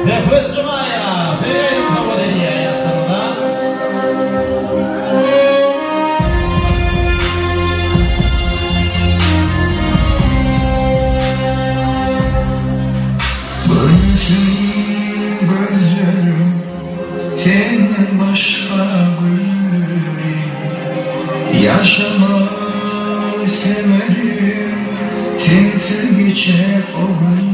Después Sumaya, Fidel Cabodería, ya está. Gözlerim senden başka güllerim, yaşamak istemedim sensiz geçer o gün.